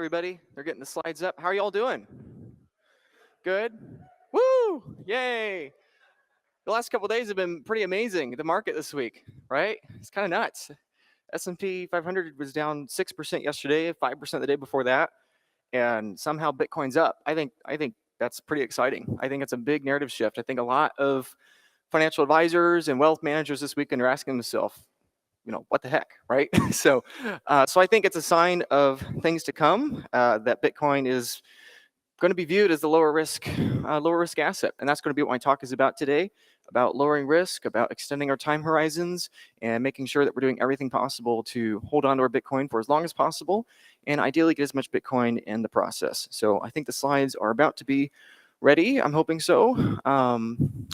everybody. They're getting the slides up. How are y'all doing? Good? Woo! Yay! The last couple of days have been pretty amazing. The market this week, right? It's kind of nuts. S&P 500 was down 6% yesterday, 5% the day before that, and somehow Bitcoin's up. I think that's pretty exciting. I think it's a big narrative shift. I think a lot of financial advisors and wealth managers this weekend are asking themselves, what the heck, right? So I think it's a sign of things to come, that Bitcoin is going to be viewed as the lower risk asset. And that's going to be what my talk is about today, about lowering risk, about extending our time horizons, and making sure that we're doing everything possible to hold on to our Bitcoin for as long as possible, and ideally get as much Bitcoin in the process. So I think the slides are about to be ready. I'm hoping so.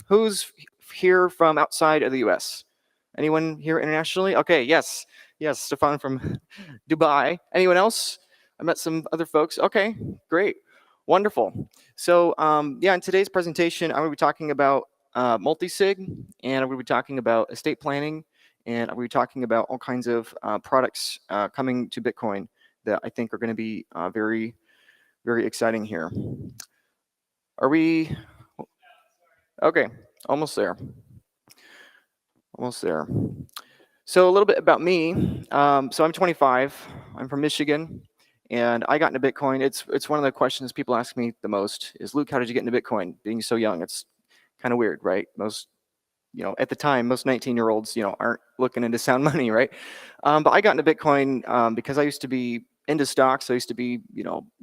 Who's here from outside of the US? Anyone here internationally? Okay, yes, Stefan from Dubai. Anyone else? I met some other folks. Okay, great, wonderful. So in today's presentation, I'm going to be talking about multi-sig, and I'm going to be talking about estate planning, and I'm going to be talking about all kinds of products coming to Bitcoin that I think are going to be very, very exciting here. Are we? Okay, almost there. So a little bit about me. So I'm 25. I'm from Michigan, and I got into Bitcoin. It's one of the questions people ask me the most is, Luke, how did you get into Bitcoin? Being so young, it's kind of weird, right? Most, at the time, most 19-year-olds, aren't looking into sound money, right? But I got into Bitcoin because I used to be into stocks. I used to be,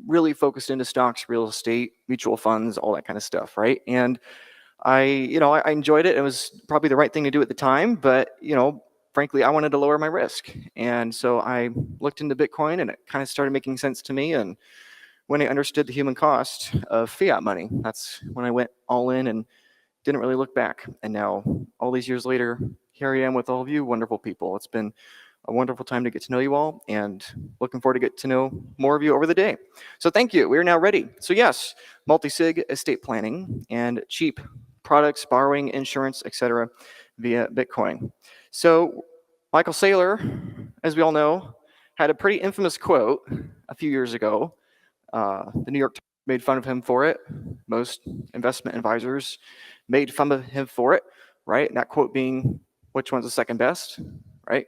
really focused into stocks, real estate, mutual funds, all that kind of stuff, right? And I enjoyed it. It was probably the right thing to do at the time, but, frankly, I wanted to lower my risk. And so I looked into Bitcoin, and it kind of started making sense to me. And when I understood the human cost of fiat money, that's when I went all in and didn't really look back. And now, all these years later, here I am with all of you wonderful people. It's been a wonderful time to get to know you all, and looking forward to get to know more of you over the day. So thank you. We are now ready. So yes, multi-sig estate planning and cheap products, borrowing, insurance, etc., via Bitcoin. So Michael Saylor, as we all know, had a pretty infamous quote a few years ago. The New York Times made fun of him for it. Most investment advisors made fun of him for it, right? And that quote being, which one's the second best, right?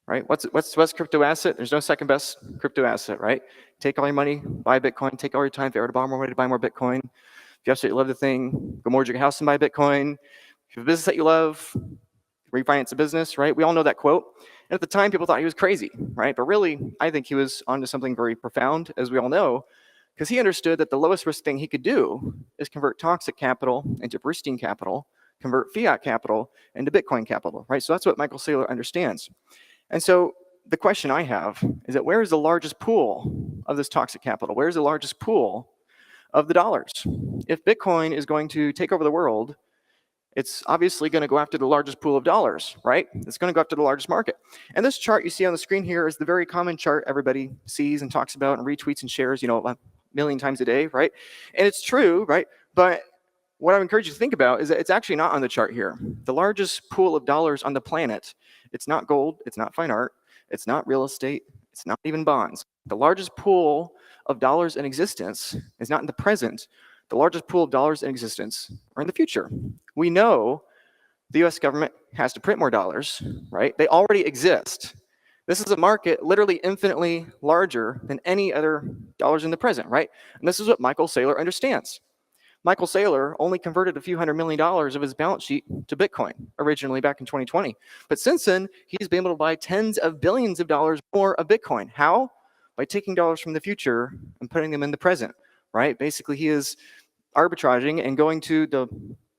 Right? What's crypto asset? There's no second best crypto asset, right? Take all your money, buy Bitcoin. Take all your time if you ever to borrow more money to buy more Bitcoin. If you absolutely love the thing, go mortgage your house and buy Bitcoin. If you have a business that you love, refinance a business, right? We all know that quote. And at the time, people thought he was crazy, right? But really, I think he was onto something very profound, as we all know, because he understood that the lowest risk thing he could do is convert toxic capital into pristine capital, convert fiat capital into Bitcoin capital, right? So that's what Michael Saylor understands. And so the question I have is that where is the largest pool of this toxic capital? Where is the largest pool of the dollars? If Bitcoin is going to take over the world, it's obviously going to go after the largest pool of dollars, right? It's going to go after the largest market. And this chart you see on the screen here is the very common chart everybody sees and talks about and retweets and shares, a million times a day, right? And it's true, right? But what I encourage you to think about is that it's actually not on the chart here. The largest pool of dollars on the planet, it's not gold, it's not fine art, it's not real estate, it's not even bonds. The largest pool of dollars in existence is not in the present. The largest pool of dollars in existence are in the future. We know the US government has to print more dollars, right? They already exist. This is a market literally infinitely larger than any other dollars in the present, right? And this is what Michael Saylor understands. Michael Saylor only converted a few $100 million of his balance sheet to Bitcoin originally back in 2020. But since then, he's been able to buy tens of billions of dollars more of Bitcoin. How? By taking dollars from the future and putting them in the present, right? Basically, he is arbitraging and going to the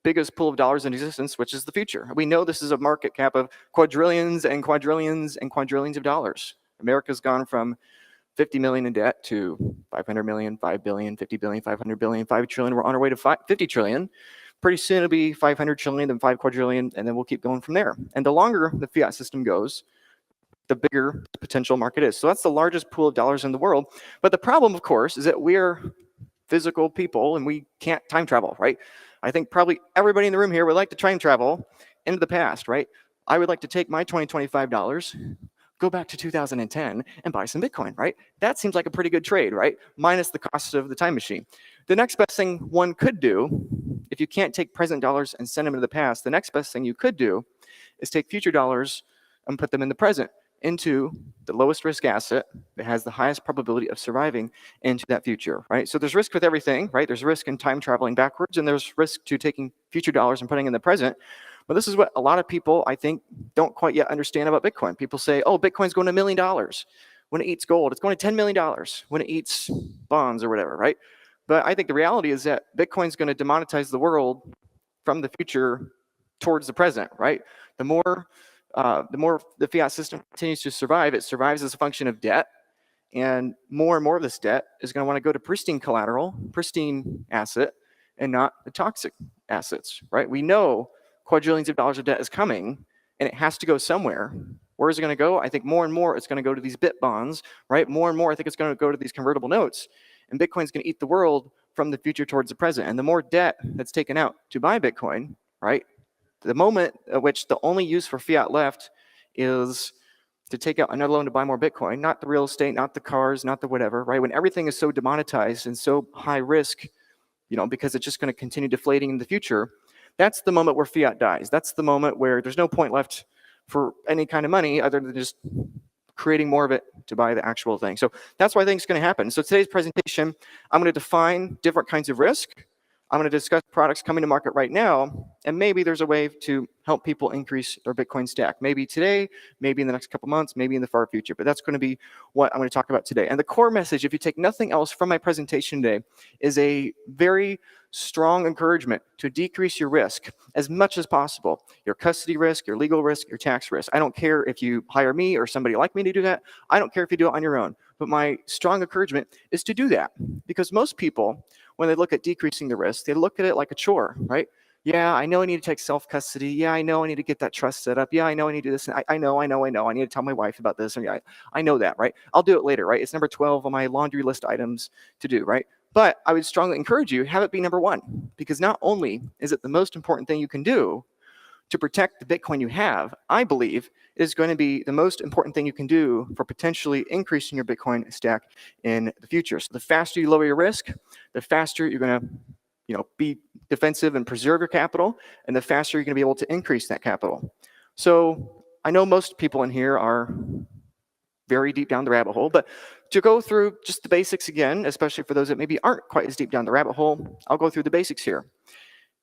biggest pool of dollars in existence, which is the future. We know this is a market cap of quadrillions and quadrillions and quadrillions of dollars. America's gone from 50 million in debt to 500 million, 5 billion, 50 billion, 500 billion, 5 trillion. We're on our way to 50 trillion. Pretty soon it'll be 500 trillion, then 5 quadrillion, and then we'll keep going from there. And the longer the fiat system goes, the bigger the potential market is. So that's the largest pool of dollars in the world. But the problem, of course, is that we're physical people and we can't time travel, right? I think probably everybody in the room here would like to time travel into the past, right? I would like to take my $2025, go back to 2010 and buy some Bitcoin, right? That seems like a pretty good trade, right? Minus the cost of the time machine. The next best thing one could do, if you can't take present dollars and send them into the past, the next best thing you could do is take future dollars and put them in the present into the lowest risk asset that has the highest probability of surviving into that future, right? So there's risk with everything, right? There's risk in time traveling backwards, and there's risk to taking future dollars and putting in the present. But this is what a lot of people, I think, don't quite yet understand about Bitcoin. People say, oh, Bitcoin's going to $1 million. When it eats gold, it's going to $10 million. When it eats bonds or whatever, right? But I think the reality is that Bitcoin's going to demonetize the world from the future towards the present, right? The more the fiat system continues to survive, it survives as a function of debt. And more of this debt is going to want to go to pristine collateral, pristine asset, and not the toxic assets, right? We know quadrillions of dollars of debt is coming, and it has to go somewhere. Where is it going to go? I think more and more it's going to go to these bit bonds, right? More and more I think it's going to go to these convertible notes. And Bitcoin's going to eat the world from the future towards the present. And the more debt that's taken out to buy Bitcoin, right? The moment at which the only use for fiat left is to take out another loan to buy more Bitcoin, not the real estate, not the cars, not the whatever, right? When everything is so demonetized and so high risk, because it's just going to continue deflating in the future, that's the moment where fiat dies. That's the moment where there's no point left for any kind of money other than just creating more of it to buy the actual thing. So that's what I think is going to happen. So today's presentation, I'm going to define different kinds of risk. I'm going to discuss products coming to market right now, and maybe there's a way to help people increase their Bitcoin stack. Maybe today, maybe in the next couple months, maybe in the far future, but that's going to be what I'm going to talk about today. And the core message, if you take nothing else from my presentation today, is a very strong encouragement to decrease your risk as much as possible. Your custody risk, your legal risk, your tax risk. I don't care if you hire me or somebody like me to do that. I don't care if you do it on your own. But my strong encouragement is to do that, because most people, when they look at decreasing the risk, they look at it like a chore, right? Yeah, I know I need to take self-custody. Yeah, I know I need to get that trust set up. Yeah, I know I need to do this. And I know. I need to tell my wife about this. And yeah, I know that, right? I'll do it later, right? It's number 12 on my laundry list items to do, right? But I would strongly encourage you, have it be number 1, because not only is it the most important thing you can do to protect the Bitcoin you have, I believe is going to be the most important thing you can do for potentially increasing your Bitcoin stack in the future. So the faster you lower your risk, the faster you're going to be defensive and preserve your capital, and the faster you're going to be able to increase that capital. So I know most people in here are very deep down the rabbit hole, but to go through just the basics again, especially for those that maybe aren't quite as deep down the rabbit hole, I'll go through the basics here.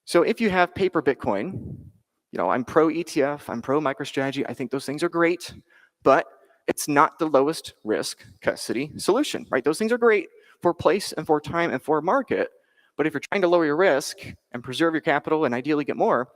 So if you have paper Bitcoin, I'm pro ETF, I'm pro MicroStrategy. I think those things are great, but it's not the lowest risk custody solution, right? Those things are great for place and for time and for market, but if you're trying to lower your risk and preserve your capital and ideally get more,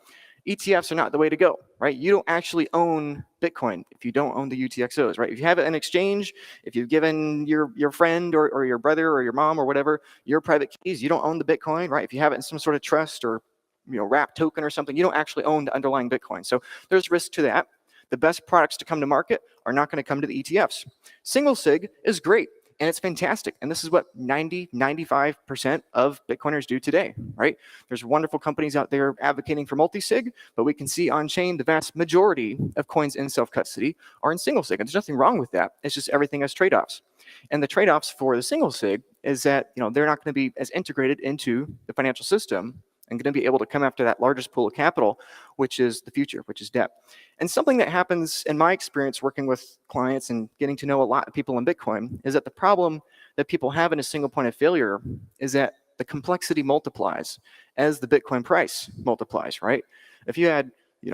ETFs are not the way to go, right? You don't actually own Bitcoin if you don't own the UTXOs, right? If you have it in exchange, if you've given your friend or your brother or your mom or whatever your private keys, you don't own the Bitcoin, right? If you have it in some sort of trust or wrap token or something, you don't actually own the underlying Bitcoin. So there's risk to that. The best products to come to market are not going to come to the ETFs. Single sig is great and it's fantastic. And this is what 95% of Bitcoiners do today, right? There's wonderful companies out there advocating for multi-sig, but we can see on chain the vast majority of coins in self-custody are in single sig. And there's nothing wrong with that. It's just everything has trade-offs. And the trade-offs for the single sig is that they're not going to be as integrated into the financial system and going to be able to come after that largest pool of capital, which is the future, which is debt. And something that happens in my experience working with clients and getting to know a lot of people in Bitcoin is that the problem that people have in a single point of failure is that the complexity multiplies as the Bitcoin price multiplies, right? If you had, 10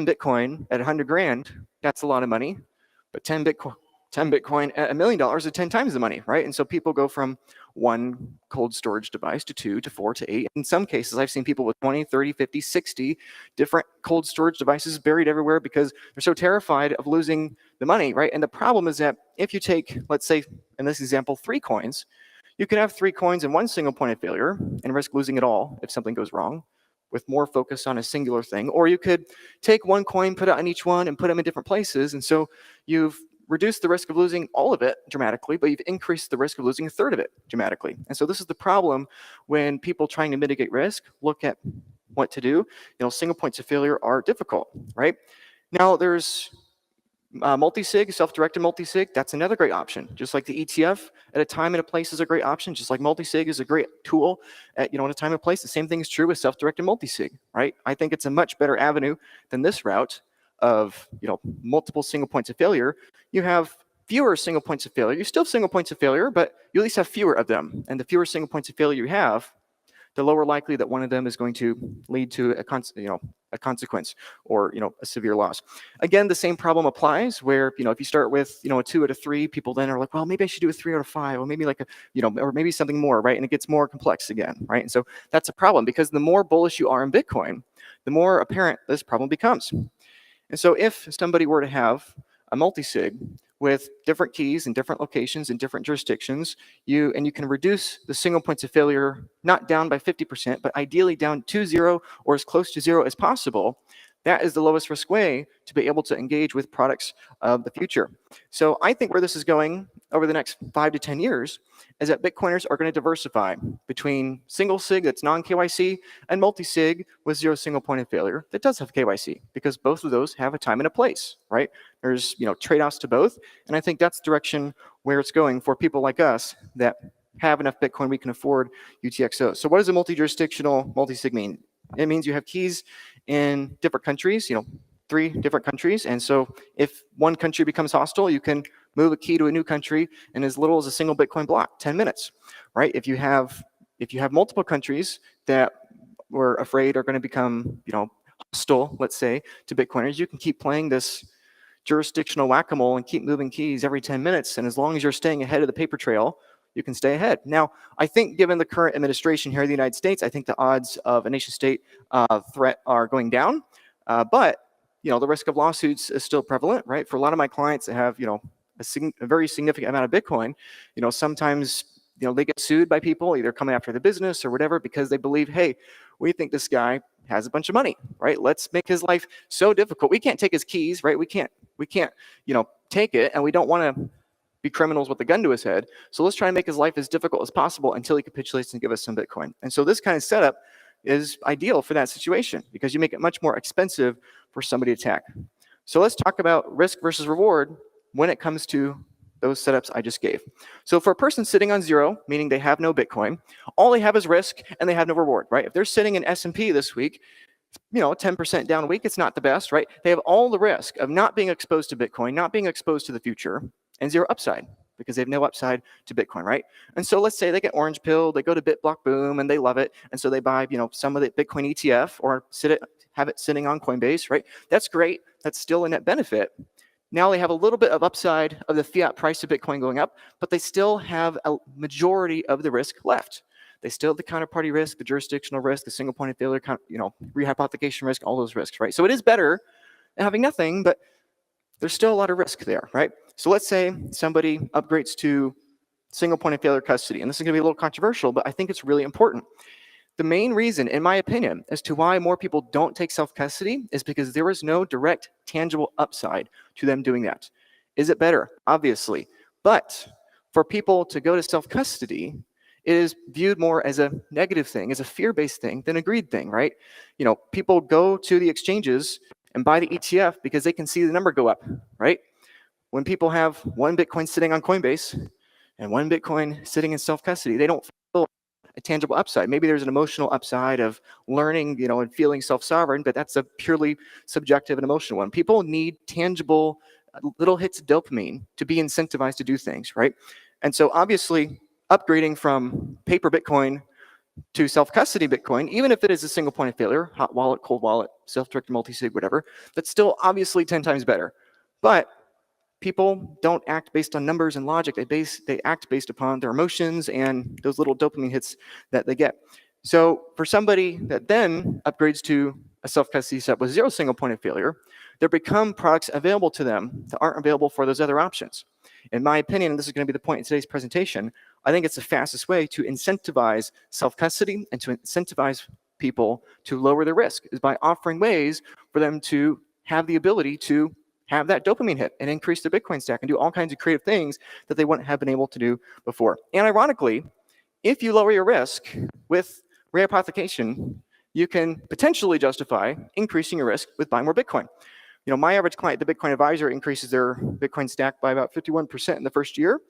Bitcoin at 100 grand, that's a lot of money, but 10 Bitcoin at $1 million is 10 times the money, right? And so people go from 1 cold storage device to 2 to 4 to 8. In some cases, I've seen people with 20, 30, 50, 60 different cold storage devices buried everywhere because they're so terrified of losing the money, right? And the problem is that if you take, let's say, in this example, 3 coins, you can have 3 coins in one single point of failure and risk losing it all if something goes wrong, with more focus on a singular thing. Or you could take 1 coin, put it on each one, and put them in different places. And so you've reduce the risk of losing all of it dramatically, but you've increased the risk of losing a third of it dramatically. And so this is the problem when people trying to mitigate risk look at what to do. Single points of failure are difficult, right? Now there's Multi-sig, self-directed multi-sig, that's another great option. Just like the ETF at a time and a place is a great option, just like multi-sig is a great tool at a time and place. The same thing is true with self-directed multi-sig, right? I think it's a much better avenue than this route of multiple single points of failure. You have fewer single points of failure. You still have single points of failure, but you at least have fewer of them. And the fewer single points of failure you have, the lower likely that one of them is going to lead to a consequence or a severe loss. Again, the same problem applies where if you start with a 2 out of 3, people then are like, well, maybe I should do a 3 out of 5, or maybe like or maybe something more, right? And it gets more complex again, right? And so that's a problem, because the more bullish you are in Bitcoin, the more apparent this problem becomes. And so if somebody were to have a multi-sig with different keys in different locations in different jurisdictions, you can reduce the single points of failure not down by 50%, but ideally down to 0 or as close to 0 as possible. That is the lowest risk way to be able to engage with products of the future. So I think where this is going over the next 5 to 10 years is that Bitcoiners are going to diversify between single sig that's non-KYC and multi-sig with 0 single point of failure that does have KYC, because both of those have a time and a place, right? There's trade-offs to both, and I think that's the direction where it's going for people like us that have enough Bitcoin we can afford UTXO. So what does a multi-jurisdictional multi-sig mean? It means you have keys in different countries, 3 different countries. And so if one country becomes hostile, you can move a key to a new country in as little as a single Bitcoin block, 10 minutes, right? If you have multiple countries that we're afraid are going to become, hostile, let's say, to Bitcoiners, you can keep playing this jurisdictional whack-a-mole and keep moving keys every 10 minutes. And as long as you're staying ahead of the paper trail, you can stay ahead. Now, I think given the current administration here in the United States, I think the odds of a nation-state threat are going down. But the risk of lawsuits is still prevalent, right? For a lot of my clients that have, a very significant amount of Bitcoin, sometimes, they get sued by people either coming after the business or whatever, because they believe, hey, we think this guy has a bunch of money, right? Let's make his life so difficult. We can't take his keys, right? We can't, take it, and we don't want to be criminals with a gun to his head. So let's try and make his life as difficult as possible until he capitulates and give us some Bitcoin. And so this kind of setup is ideal for that situation, because you make it much more expensive for somebody to attack. So let's talk about risk versus reward when it comes to those setups I just gave. So for a person sitting on 0, meaning they have no Bitcoin, all they have is risk and they have no reward, right? If they're sitting in S&P this week, 10% down a week, it's not the best, right? They have all the risk of not being exposed to Bitcoin, not being exposed to the future, and 0 upside, because they have no upside to Bitcoin, right? And so let's say they get orange pilled, they go to BitBlockBoom and they love it, and so they buy, some of the Bitcoin ETF or have it sitting on Coinbase, right? That's great. That's still a net benefit. Now they have a little bit of upside of the fiat price of Bitcoin going up, but they still have a majority of the risk left. They still have the counterparty risk, the jurisdictional risk, the single point of failure, rehypothecation risk, all those risks, right? So it is better than having nothing, but there's still a lot of risk there, right? So let's say somebody upgrades to single point of failure custody, and this is going to be a little controversial, but I think it's really important. The main reason, in my opinion, as to why more people don't take self-custody is because there is no direct, tangible upside to them doing that. Is it better? Obviously. But for people to go to self-custody, it is viewed more as a negative thing, as a fear-based thing than a greed thing, right? People go to the exchanges and buy the ETF because they can see the number go up, right? When people have 1 Bitcoin sitting on Coinbase and 1 Bitcoin sitting in self-custody, they don't feel a tangible upside. Maybe there's an emotional upside of learning, and feeling self-sovereign, but that's a purely subjective and emotional one. People need tangible little hits of dopamine to be incentivized to do things, right? And so obviously upgrading from paper Bitcoin to self-custody Bitcoin, even if it is a single point of failure, hot wallet, cold wallet, self-directed multi-sig, whatever, that's still obviously 10 times better. But people don't act based on numbers and logic. They act based upon their emotions and those little dopamine hits that they get. So for somebody that then upgrades to a self-custody setup with 0 single point of failure, there become products available to them that aren't available for those other options. In my opinion, and this is going to be the point in today's presentation, I think it's the fastest way to incentivize self-custody and to incentivize people to lower their risk is by offering ways for them to have the ability to have that dopamine hit and increase their Bitcoin stack and do all kinds of creative things that they wouldn't have been able to do before. And ironically, if you lower your risk with rehypothecation, you can potentially justify increasing your risk with buying more Bitcoin. my average client, the Bitcoin advisor, increases their Bitcoin stack by about 51% in the first year,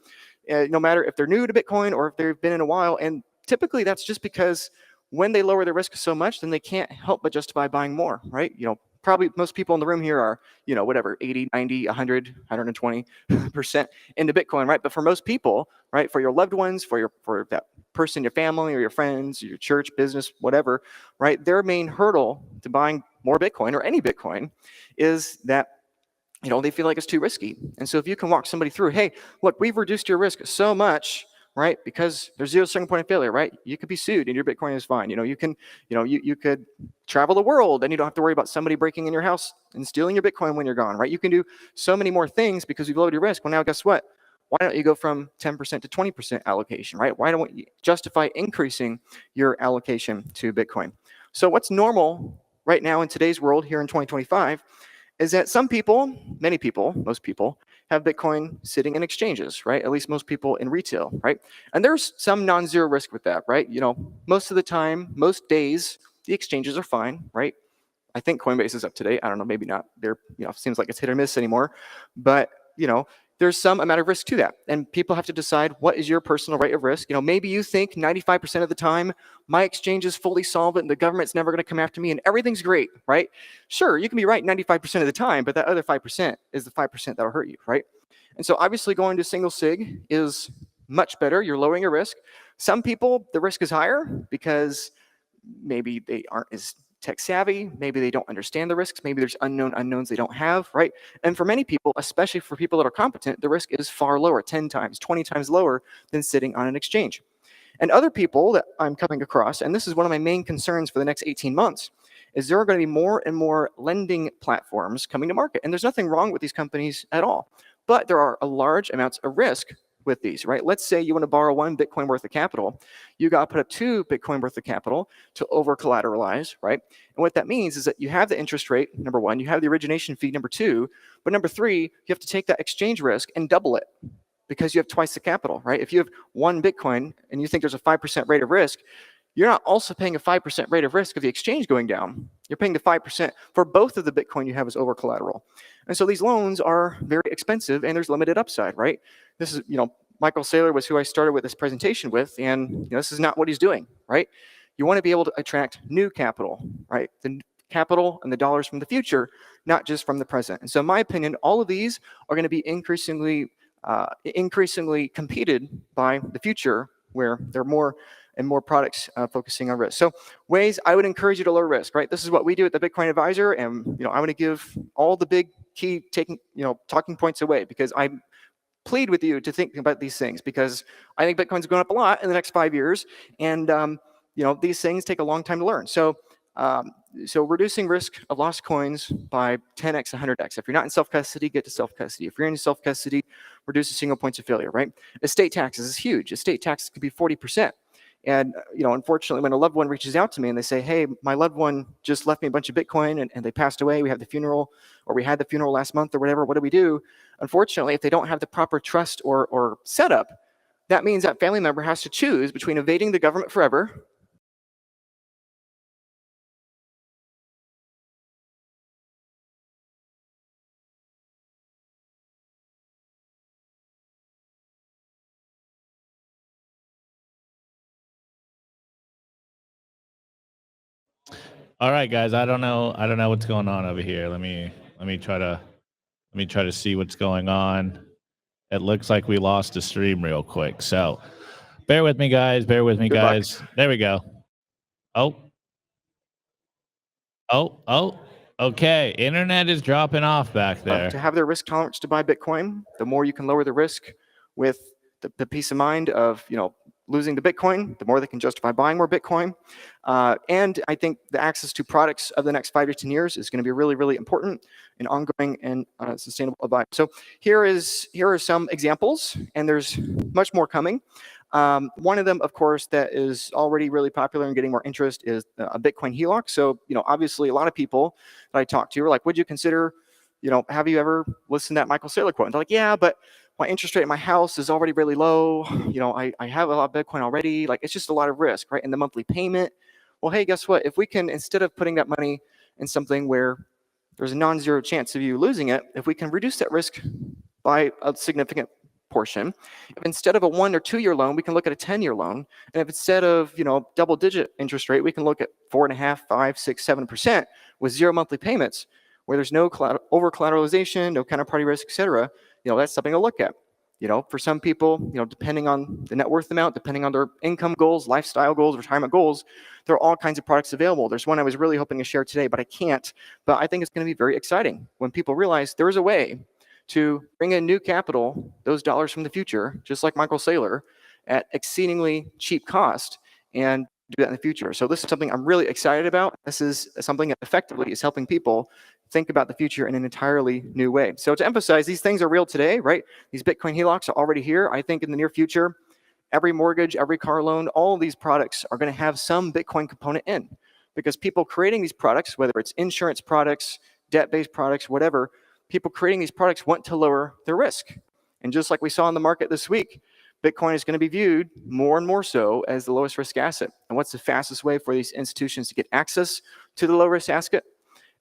no matter if they're new to Bitcoin or if they've been in a while. And typically that's just because when they lower the risk so much, then they can't help but justify buying more, right? Probably most people in the room here are, whatever, 80, 90, 100, 120% into Bitcoin, right? But for most people, right, for your loved ones, for that person, your family or your friends, your church, business, whatever, right, their main hurdle to buying more Bitcoin or any Bitcoin is that they feel like it's too risky. And so if you can walk somebody through, hey, look, we've reduced your risk so much, right? Because there's zero starting point of failure, right? You could be sued and your Bitcoin is fine. You can, you could travel the world and you don't have to worry about somebody breaking in your house and stealing your Bitcoin when you're gone, right? You can do so many more things because you've lowered your risk. Well, now guess what? Why don't you go from 10% to 20% allocation, right? Why don't you justify increasing your allocation to Bitcoin? So what's normal right now in today's world here in 2025 is that some people, many people, most people, have Bitcoin sitting in exchanges, right? At least most people in retail, right? And there's some non-zero risk with that, right? Most of the time, most days, the exchanges are fine, right? I think Coinbase is up to date. I don't know, maybe not. Seems like it's hit or miss anymore. But, there's some amount of risk to that. And people have to decide what is your personal rate of risk. Maybe you think 95% of the time my exchange is fully solvent and the government's never going to come after me and everything's great, right? Sure, you can be right 95% of the time, but that other 5% is the 5% that'll hurt you, right? And so obviously going to single sig is much better. You're lowering your risk. Some people, the risk is higher because maybe they aren't as tech savvy, maybe they don't understand the risks, maybe there's unknown unknowns they don't have, right? And for many people, especially for people that are competent, the risk is far lower, 10 times, 20 times lower than sitting on an exchange. And other people that I'm coming across, and this is one of my main concerns for the next 18 months, is there are going to be more and more lending platforms coming to market. And there's nothing wrong with these companies at all, but there are a large amounts of risk with these, right? Let's say you want to borrow 1 Bitcoin worth of capital. You got to put up 2 Bitcoin worth of capital to over collateralize, right? And what that means is that you have the interest rate, number 1, you have the origination fee, number 2, but number 3, you have to take that exchange risk and double it because you have twice the capital, right? If you have 1 Bitcoin and you think there's a 5% rate of risk, you're not also paying a 5% rate of risk of the exchange going down. You're paying the 5% for both of the Bitcoin you have as over collateral. And so these loans are very expensive and there's limited upside, right? This is, Michael Saylor was who I started with this presentation with, and this is not what he's doing, right? You want to be able to attract new capital, right? The capital and the dollars from the future, not just from the present. And so in my opinion, all of these are going to be increasingly competed by the future, where there are more and more products focusing on risk. So ways I would encourage you to lower risk, right? This is what we do at the Bitcoin Advisor, and I want to give all the big key talking points away because I plead with you to think about these things because I think Bitcoin's going up a lot in the next 5 years, and these things take a long time to learn. So reducing risk of lost coins by 10x, 100x. If you're not in self-custody, get to self-custody. If you're in self-custody, reduce the single points of failure, right? Estate taxes is huge. Estate taxes could be 40%. And, unfortunately, when a loved one reaches out to me and they say, hey, my loved one just left me a bunch of Bitcoin and they passed away, we have the funeral, or we had the funeral last month or whatever, what do we do? Unfortunately, if they don't have the proper trust or setup, that means that family member has to choose between evading the government forever. All right, guys. I don't know what's going on over here. Let me try to see what's going on. It looks like we lost the stream real quick. So bear with me, guys. Bear with me, Good guys. luck. There we go. Oh. Okay. Internet is dropping off back there. To have their risk tolerance to buy Bitcoin, the more you can lower the risk with the peace of mind of losing the Bitcoin, the more they can justify buying more Bitcoin. And I think the access to products of the next 5 to 10 years is going to be really, really important in ongoing and sustainable advice. So here are some examples, and there's much more coming. One of them, of course, that is already really popular and getting more interest is a Bitcoin HELOC. So, obviously a lot of people that I talk to are like, would you consider, have you ever listened to that Michael Saylor quote? And they're like, yeah, but my interest rate in my house is already really low. I have a lot of Bitcoin already. Like, it's just a lot of risk, right? And the monthly payment. Well, hey, guess what? If we can, instead of putting that money in something where there's a non-zero chance of you losing it if we can reduce that risk by a significant portion. If instead of a 1 or 2 year loan, we can look at a 10-year loan. And if instead of double-digit interest rate, we can look at 4.5%, 5%, 6%, 7% with 0 monthly payments, where there's no over collateralization, no counterparty risk, etc. That's something to look at. For some people, depending on the net worth amount, depending on their income goals, lifestyle goals, retirement goals, there are all kinds of products available. There's one I was really hoping to share today, but I can't. But I think it's going to be very exciting when people realize there is a way to bring in new capital, those dollars from the future, just like Michael Saylor, at exceedingly cheap cost, and do that in the future. So this is something I'm really excited about. This is something that effectively is helping people think about the future in an entirely new way. So to emphasize, these things are real today, right? These Bitcoin HELOCs are already here. I think in the near future, every mortgage, every car loan, all of these products are going to have some Bitcoin component in, because people creating these products, whether it's insurance products, debt-based products, whatever, people creating these products want to lower their risk. And just like we saw in the market this week, Bitcoin is going to be viewed more and more so as the lowest risk asset. And what's the fastest way for these institutions to get access to the low risk asset?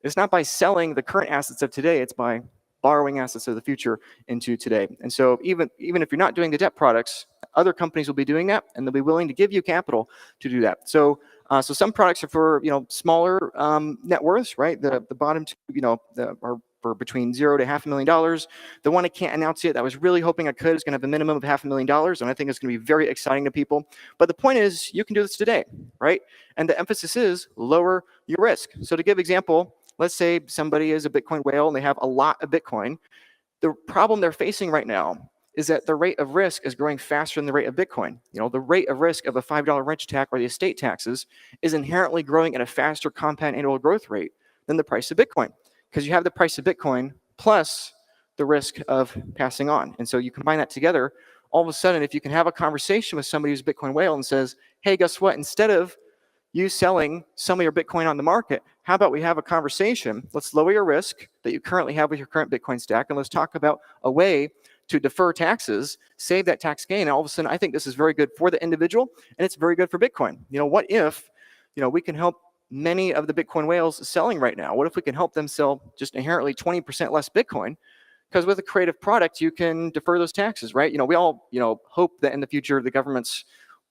It's not by selling the current assets of today, it's by borrowing assets of the future into today. And so even if you're not doing the debt products, other companies will be doing that, and they'll be willing to give you capital to do that. So some products are for smaller net worths, right? The bottom two, are for between $0 to $500,000. The one I can't announce yet that I was really hoping I could is going to have a minimum of $500,000, and I think it's going to be very exciting to people. But the point is, you can do this today, right? And the emphasis is lower your risk. So to give example, let's say somebody is a Bitcoin whale and they have a lot of Bitcoin. The problem they're facing right now is that the rate of risk is growing faster than the rate of Bitcoin. The rate of risk of a $5 rent tax or the estate taxes is inherently growing at a faster compound annual growth rate than the price of Bitcoin, because you have the price of Bitcoin plus the risk of passing on. And so you combine that together, all of a sudden, if you can have a conversation with somebody who's a Bitcoin whale and says, hey, guess what? Instead of you selling some of your Bitcoin on the market, how about we have a conversation? Let's lower your risk that you currently have with your current Bitcoin stack, and let's talk about a way to defer taxes, save that tax gain. And all of a sudden, I think this is very good for the individual, and it's very good for Bitcoin. What if, we can help many of the Bitcoin whales selling right now? What if we can help them sell just inherently 20% less Bitcoin? Because with a creative product, you can defer those taxes, right? We all, hope that in the future the governments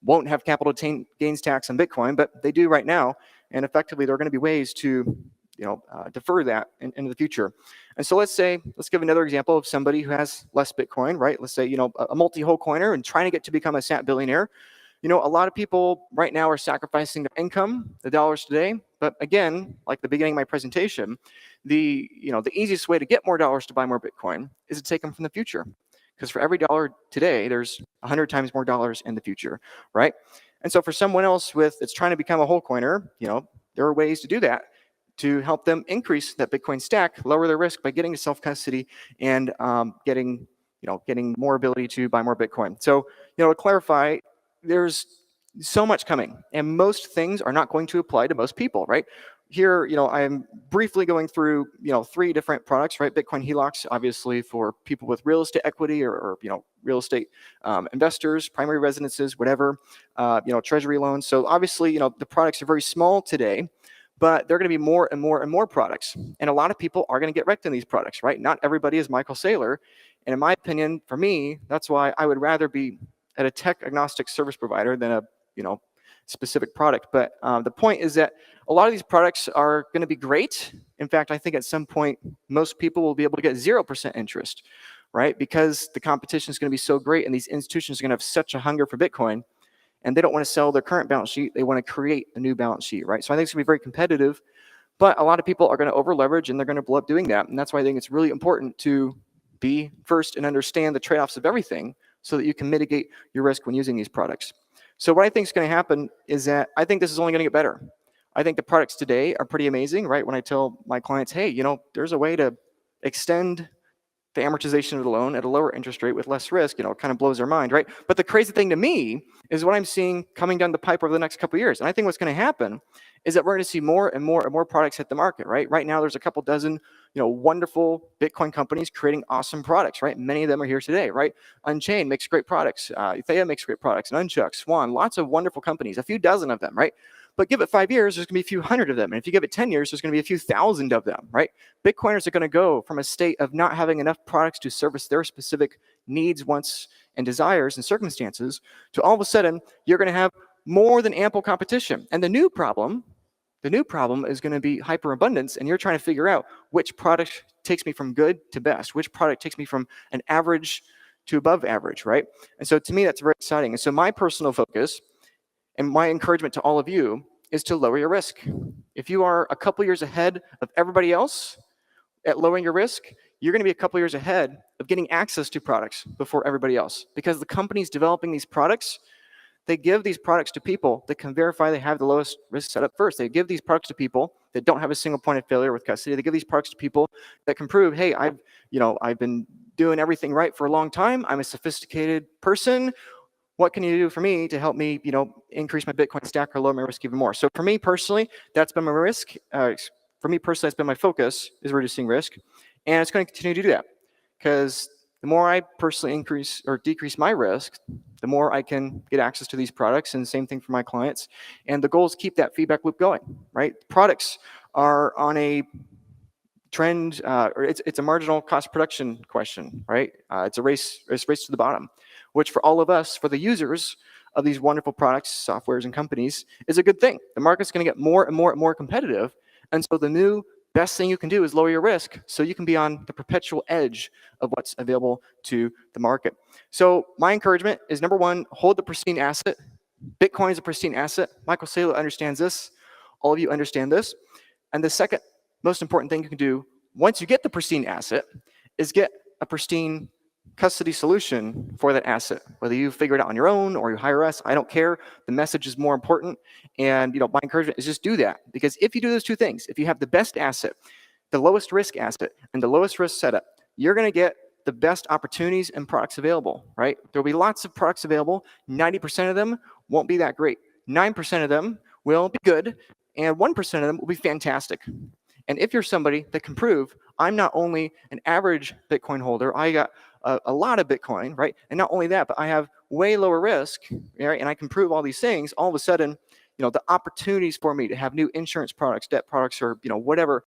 won't have capital gains tax on Bitcoin, but they do right now. And effectively, there are going to be ways to, defer that into the future. And so let's give another example of somebody who has less Bitcoin, right? Let's say, a multi-hole coiner and trying to get to become a sat billionaire. A lot of people right now are sacrificing their income, the dollars today. But again, like the beginning of my presentation, the easiest way to get more dollars to buy more Bitcoin is to take them from the future. Because for every dollar today, there's 100 times more dollars in the future, right? And so for someone else that's trying to become a whole coiner, there are ways to do that, to help them increase that Bitcoin stack, lower their risk by getting to self-custody and getting more ability to buy more Bitcoin. So, to clarify, there's so much coming, and most things are not going to apply to most people, right? Here, I'm briefly going through, 3 different products, right? Bitcoin HELOCs, obviously for people with real estate equity or real estate investors, primary residences, whatever, treasury loans. So obviously, the products are very small today, but there are going to be more and more and more products. And a lot of people are going to get wrecked in these products, right? Not everybody is Michael Saylor. And in my opinion, for me, that's why I would rather be at a tech agnostic service provider than a, specific product. But the point is that a lot of these products are going to be great. In fact, I think at some point, most people will be able to get 0% interest, right? Because the competition is going to be so great, and these institutions are going to have such a hunger for Bitcoin, and they don't want to sell their current balance sheet. They want to create a new balance sheet, right? So I think it's going to be very competitive, but a lot of people are going to over leverage, and they're going to blow up doing that. And that's why I think it's really important to be first and understand the trade-offs of everything so that you can mitigate your risk when using these products. So what I think is going to happen is that I think this is only going to get better. I think the products today are pretty amazing, right? When I tell my clients, hey, there's a way to extend the amortization of the loan at a lower interest rate with less risk, it kind of blows their mind, right? But the crazy thing to me is what I'm seeing coming down the pipe over the next couple of years. And I think what's going to happen is that we're going to see more and more and more products hit the market, right? Right now, there's a couple dozen, wonderful Bitcoin companies creating awesome products, right? Many of them are here today, right? Unchained makes great products. Ethea makes great products. And Unchuck, Swan, lots of wonderful companies, a few dozen of them, right? But give it 5 years, there's going to be a few hundred of them. And if you give it 10 years, there's going to be a few thousand of them, right? Bitcoiners are going to go from a state of not having enough products to service their specific needs, wants, and desires and circumstances to all of a sudden, you're going to have more than ample competition. And the new problem is going to be hyperabundance, and you're trying to figure out which product takes me from good to best, which product takes me from an average to above average, right? And so to me, that's very exciting. And so my personal focus and my encouragement to all of you is to lower your risk. If you are a couple years ahead of everybody else at lowering your risk, you're going to be a couple years ahead of getting access to products before everybody else, because the companies developing these products, they give these products to people that can verify they have the lowest risk set up first. They give these products to people that don't have a single point of failure with custody. They give these products to people that can prove, hey, I've been doing everything right for a long time. I'm a sophisticated person. What can you do for me to help me, increase my Bitcoin stack or lower my risk even more? So for me personally, that's been my risk. For me personally, that's been my focus, is reducing risk. And it's going to continue to do that, because the more I personally increase or decrease my risk, the more I can get access to these products, and the same thing for my clients. And the goal is to keep that feedback loop going, right? Products are on a trend, or it's a marginal cost production question, right? It's a race to the bottom, which for all of us, for the users of these wonderful products, softwares, and companies, is a good thing. The market's going to get more and more and more competitive, and so the new best thing you can do is lower your risk, so you can be on the perpetual edge of what's available to the market. So my encouragement is, number one, hold the pristine asset. Bitcoin is a pristine asset. Michael Saylor understands this. All of you understand this. And the second most important thing you can do once you get the pristine asset is get a pristine custody solution for that asset. Whether you figure it out on your own or you hire us, I don't care. The message is more important. And my encouragement is just do that. Because if you do those two things, if you have the best asset, the lowest risk asset, and the lowest risk setup, you're going to get the best opportunities and products available, right? There'll be lots of products available. 90% of them won't be that great. 9% of them will be good, and 1% of them will be fantastic. And if you're somebody that can prove, I'm not only an average Bitcoin holder, I got a lot of Bitcoin, right? And not only that, but I have way lower risk, right? And I can prove all these things. All of a sudden, the opportunities for me to have new insurance products, debt products, or whatever,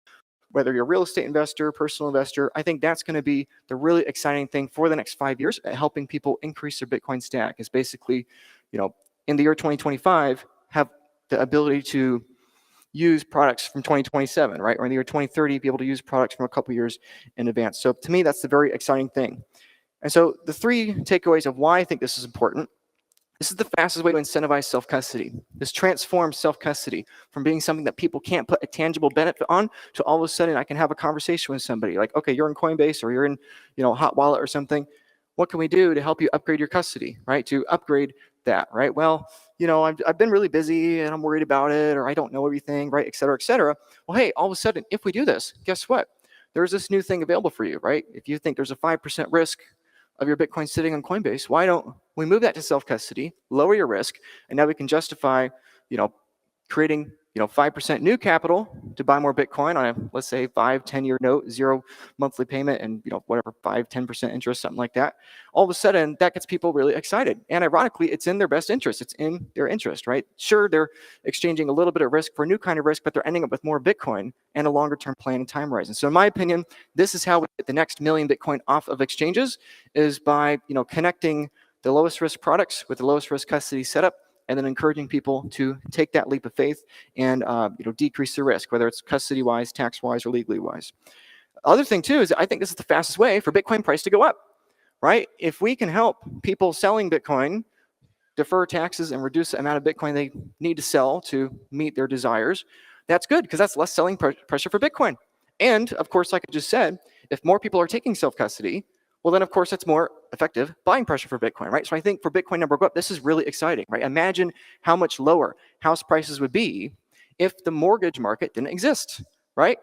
whether you're a real estate investor, personal investor, I think that's going to be the really exciting thing for the next 5 years, helping people increase their Bitcoin stack. Is basically, in the year 2025, have the ability to use products from 2027, right? Or in the year 2030, be able to use products from a couple years in advance. So to me, that's the very exciting thing. And so the three takeaways of why I think this is important: this is the fastest way to incentivize self-custody. This transforms self-custody from being something that people can't put a tangible benefit on to all of a sudden I can have a conversation with somebody like, okay, you're in Coinbase or you're in, Hot Wallet or something. What can we do to help you upgrade your custody, right? To upgrade that, right? Well, I've been really busy and I'm worried about it, or I don't know everything, right? Et cetera, et cetera. Well, hey, all of a sudden, if we do this, guess what? There's this new thing available for you, right? If you think there's a 5% risk of your Bitcoin sitting on Coinbase, why don't we move that to self-custody, lower your risk, and now we can justify, creating 5% new capital to buy more Bitcoin on a, let's say, 5-10-year note, 0 monthly payment, and whatever, 5-10% interest, something like that. All of a sudden, that gets people really excited. And ironically, it's in their best interest. It's in their interest, right? Sure, they're exchanging a little bit of risk for a new kind of risk, but they're ending up with more Bitcoin and a longer-term plan and time horizon. So in my opinion, this is how we get the next million Bitcoin off of exchanges, is by connecting the lowest risk products with the lowest risk custody setup, and then encouraging people to take that leap of faith and decrease their risk, whether it's custody-wise, tax-wise, or legally-wise. Other thing too is I think this is the fastest way for Bitcoin price to go up, right? If we can help people selling Bitcoin defer taxes and reduce the amount of Bitcoin they need to sell to meet their desires, that's good, because that's less selling pressure for Bitcoin. And of course, like I just said, if more people are taking self-custody, well, then, of course, that's more effective buying pressure for Bitcoin, right? So I think for Bitcoin number go up, this is really exciting, right? Imagine how much lower house prices would be if the mortgage market didn't exist, right?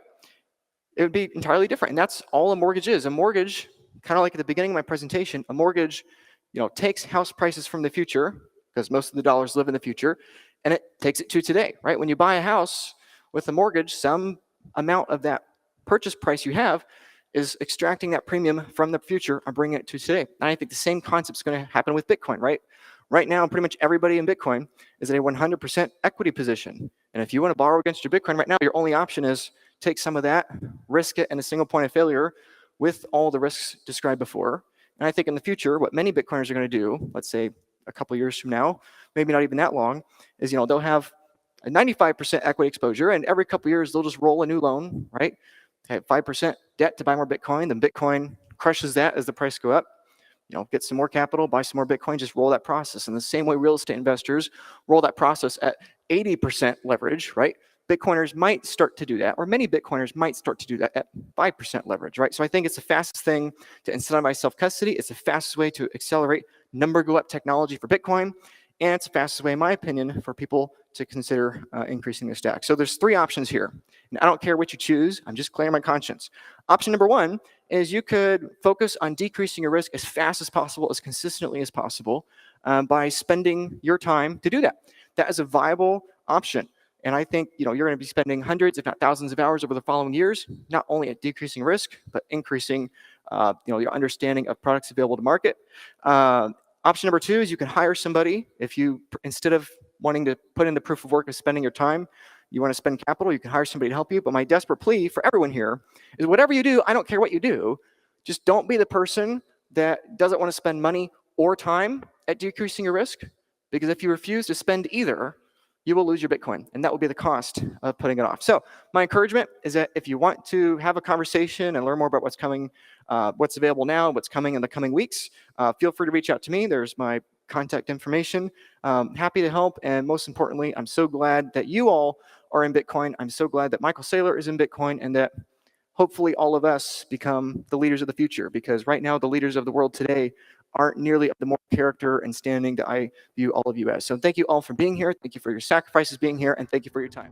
It would be entirely different. And that's all a mortgage is. A mortgage, kind of like at the beginning of my presentation, a mortgage, takes house prices from the future, because most of the dollars live in the future, and it takes it to today, right? When you buy a house with a mortgage, some amount of that purchase price you have is extracting that premium from the future and bringing it to today. And I think the same concept is going to happen with Bitcoin, right? Right now, pretty much everybody in Bitcoin is in a 100% equity position. And if you want to borrow against your Bitcoin right now, your only option is take some of that, risk it in a single point of failure with all the risks described before. And I think in the future, what many Bitcoiners are going to do, let's say a couple years from now, maybe not even that long, is they'll have a 95% equity exposure, and every couple years they'll just roll a new loan, right? Have 5% debt to buy more Bitcoin, then Bitcoin crushes that as the price go up. Get some more capital, buy some more Bitcoin, just roll that process. In the same way real estate investors roll that process at 80% leverage, right? Bitcoiners might start to do that, or many Bitcoiners might start to do that at 5% leverage, right? So I think it's the fastest thing to incentivize self-custody. It's the fastest way to accelerate number go up technology for Bitcoin. And it's the fastest way, in my opinion, for people to consider increasing their stack. So there's 3 options here. And I don't care what you choose. I'm just clearing my conscience. Option number 1 is you could focus on decreasing your risk as fast as possible, as consistently as possible, by spending your time to do that. That is a viable option. And I think you're going to be spending hundreds, if not thousands of hours over the following years, not only at decreasing risk, but increasing your understanding of products available to market. Option number 2 is you can hire somebody. If you, instead of wanting to put in the proof of work of spending your time, you want to spend capital, you can hire somebody to help you. But my desperate plea for everyone here is whatever you do, I don't care what you do, just don't be the person that doesn't want to spend money or time at decreasing your risk. Because if you refuse to spend either, you will lose your Bitcoin, and that will be the cost of putting it off. So my encouragement is that if you want to have a conversation and learn more about what's coming, what's available now, what's coming in the coming weeks, feel free to reach out to me. There's my contact information. Happy to help, and most importantly, I'm so glad that you all are in Bitcoin. I'm so glad that Michael Saylor is in Bitcoin, and that hopefully all of us become the leaders of the future, because right now the leaders of the world today aren't nearly of the moral character and standing that I view all of you as. So thank you all for being here. Thank you for your sacrifices being here, and thank you for your time.